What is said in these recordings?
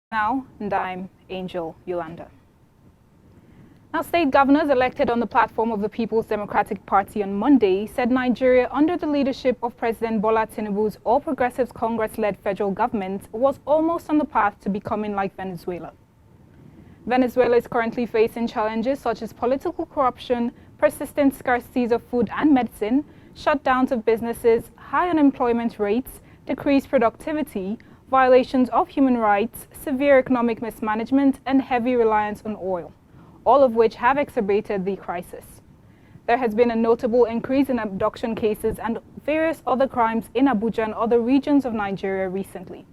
Now, and I'm Angel Yolanda. Now, state governors elected on the platform of the People's Democratic Party on Monday said Nigeria, under the leadership of President Bola Tinubu's All Progressives Congress-led federal government, was almost on the path to becoming like Venezuela. Venezuela is currently facing challenges such as political corruption, persistent scarcities of food and medicine, shutdowns of businesses, high unemployment rates, decreased productivity, violations of human rights, severe economic mismanagement, and heavy reliance on oil, all of which have exacerbated the crisis. There has been a notable increase in abduction cases and various other crimes in Abuja and other regions of Nigeria recently.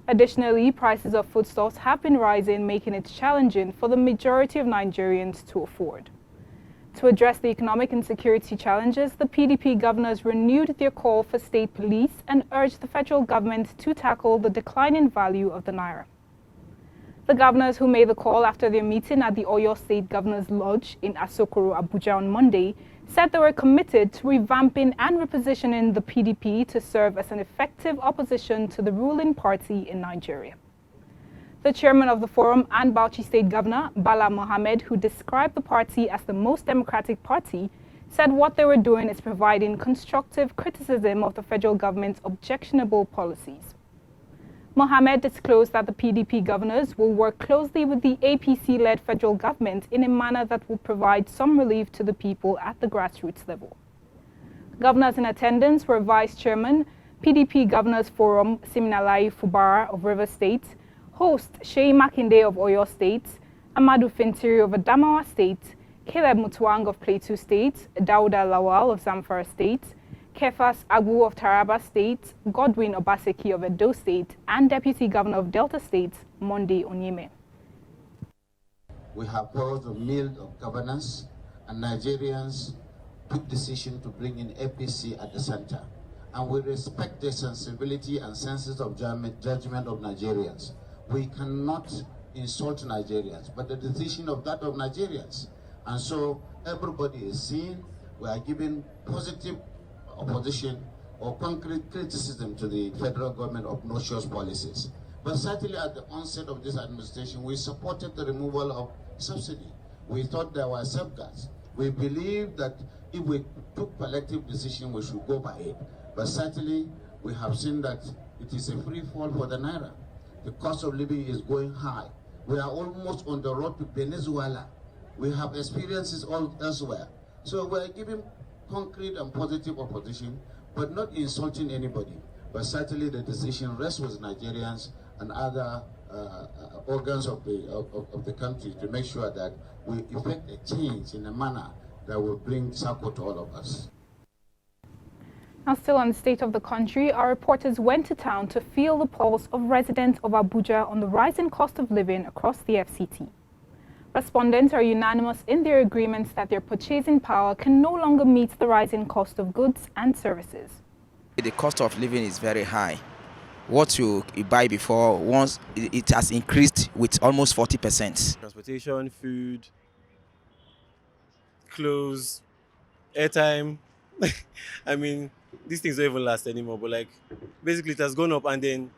Additionally, prices of foodstuffs have been rising, making it challenging for the majority of Nigerians to afford. To address the economic and security challenges, the PDP governors renewed their call for state police and urged the federal government to tackle the declining value of the naira. The governors, who made the call after their meeting at the Oyo State Governors Lodge in Asokoro, Abuja on Monday, said they were committed to revamping and repositioning the PDP to serve as an effective opposition to the ruling party in Nigeria. The chairman of the forum and Bauchi State Governor, Bala Mohammed, who described the party as the most democratic party, said what they were doing is providing constructive criticism of the federal government's objectionable policies. Mohammed disclosed that the PDP governors will work closely with the APC-led federal government in a manner that will provide some relief to the people at the grassroots level. Governors in attendance were Vice Chairman, PDP Governors Forum, Siminalayi Fubara of Rivers State, host Sheyi Makinde of Oyo State, Amadu Fintiri of Adamawa State, Caleb Mutuang of Plateau State, Dauda Lawal of Zamfara State, Kefas Agu of Taraba State, Godwin Obaseki of Edo State, and Deputy Governor of Delta State, Monday Onyeme. We have followed the mill of governance, and Nigerians took decision to bring in APC at the center. And we respect the sensibility and senses of judgment of Nigerians. We cannot insult Nigerians, but the decision of that of Nigerians. And so everybody is seeing we are giving positive opposition or concrete criticism to the federal government obnoxious policies. But certainly at the onset of this administration, we supported the removal of subsidy. We thought there were safeguards. We believe that if we took collective decision, we should go by it. But certainly we have seen that it is a free fall for the naira. The cost of living is going high. We are almost on the road to Venezuela. We have experiences all elsewhere. So we are giving concrete and positive opposition, but not insulting anybody. But certainly the decision rests with Nigerians and other organs of the country to make sure that we effect a change in a manner that will bring succor to all of us. Now, still on the state of the country, our reporters went to town to feel the pulse of residents of Abuja on the rising cost of living across the FCT. Respondents are unanimous in their agreements that their purchasing power can no longer meet the rising cost of goods and services. The cost of living is very high. What you buy before, once it has increased with almost 40%. Transportation, food, clothes, airtime. I mean, these things don't even last anymore, but like basically it has gone up, and then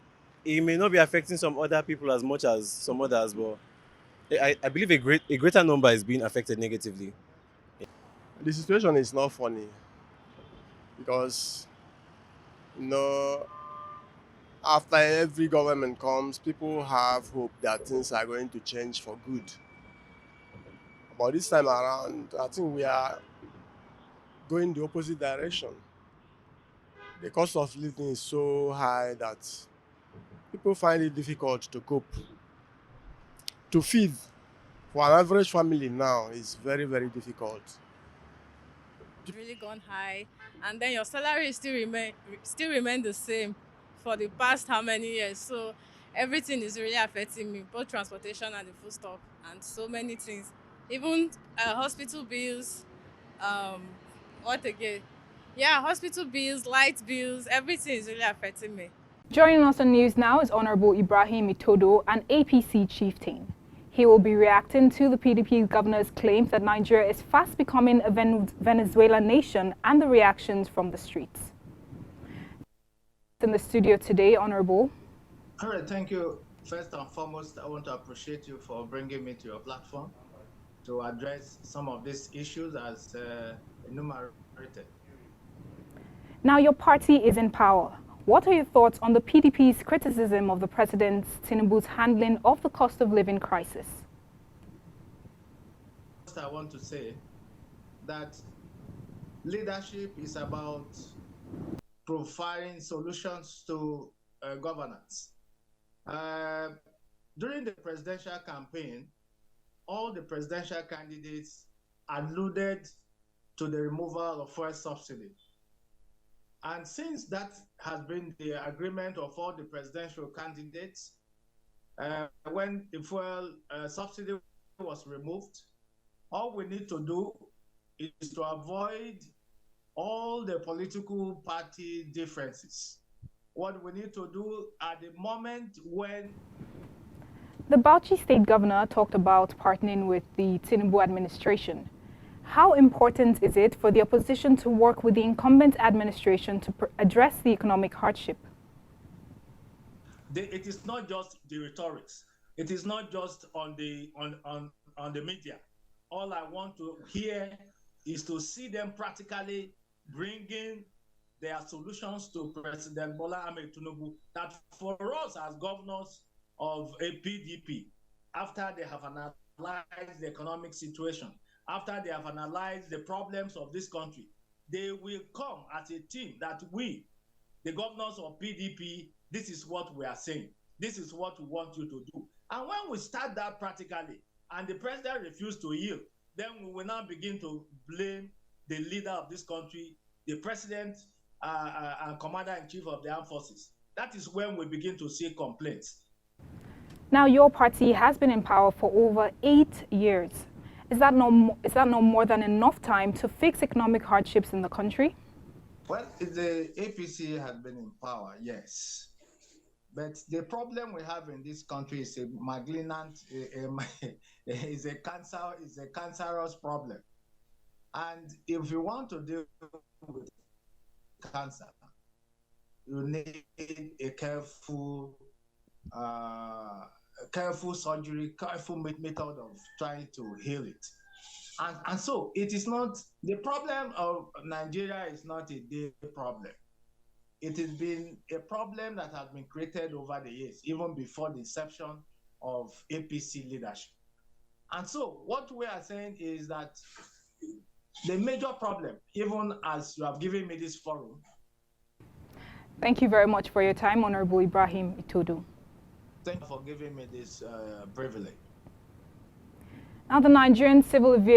it may not be affecting some other people as much as some others, but I believe a greater number is being affected negatively. The situation is not funny because, after every government comes, people have hope that things are going to change for good. But this time around, I think we are going the opposite direction. The cost of living is so high that people find it difficult to cope. To feed for an average family now is very, very difficult. It's really gone high, and then your salary still remain the same for the past how many years. So everything is really affecting me, both transportation and the food stuff, and so many things. Even hospital bills. What again? Yeah, hospital bills, light bills, everything is really affecting me. Joining us on News Now is Honorable Ibrahim Itodo, an APC chieftain. He will be reacting to the PDP governor's claims that Nigeria is fast becoming a Venezuela nation and the reactions from the streets. In the studio today, Honorable. All right, thank you. First and foremost, I want to appreciate you for bringing me to your platform to address some of these issues as enumerated. Now your party is in power. What are your thoughts on the PDP's criticism of the President Tinubu's handling of the cost of living crisis? First, I want to say that leadership is about providing solutions to governance. During the presidential campaign, all the presidential candidates alluded to the removal of fuel subsidy. And since that has been the agreement of all the presidential candidates, when the fuel subsidy was removed, all we need to do is to avoid all the political party differences. What we need to do at the moment when The Bauchi State Governor talked about partnering with the Tinubu administration. How important is it for the opposition to work with the incumbent administration to address the economic hardship? it is not just the rhetorics. It is not just on the media. All I want to hear is to see them practically bringing their solutions to President Bola Ahmed Tinubu. That for us as governors of a PDP, after they have analyzed the economic situation, after they have analyzed the problems of this country, they will come as a team that we, the governors of PDP, this is what we are saying. This is what we want you to do. And when we start that practically, and the president refused to yield, then we will now begin to blame the leader of this country, the president and commander-in-chief of the armed forces. That is when we begin to see complaints. Now your party has been in power for over 8 years. Is that no more than enough time to fix economic hardships in the country? Well, the APC has been in power, yes. But the problem we have in this country is a malignant, is a cancerous problem. And if you want to deal with cancer, you need a careful surgery, careful method of trying to heal it. And so it is not, the problem of Nigeria is not a day problem. It has been a problem that has been created over the years, even before the inception of APC leadership. And so what we are saying is that the major problem, even as you have given me this forum. Thank you very much for your time, Honorable Ibrahim Itodu. Thank you for giving me this privilege. Now the Nigerian Civil Aviation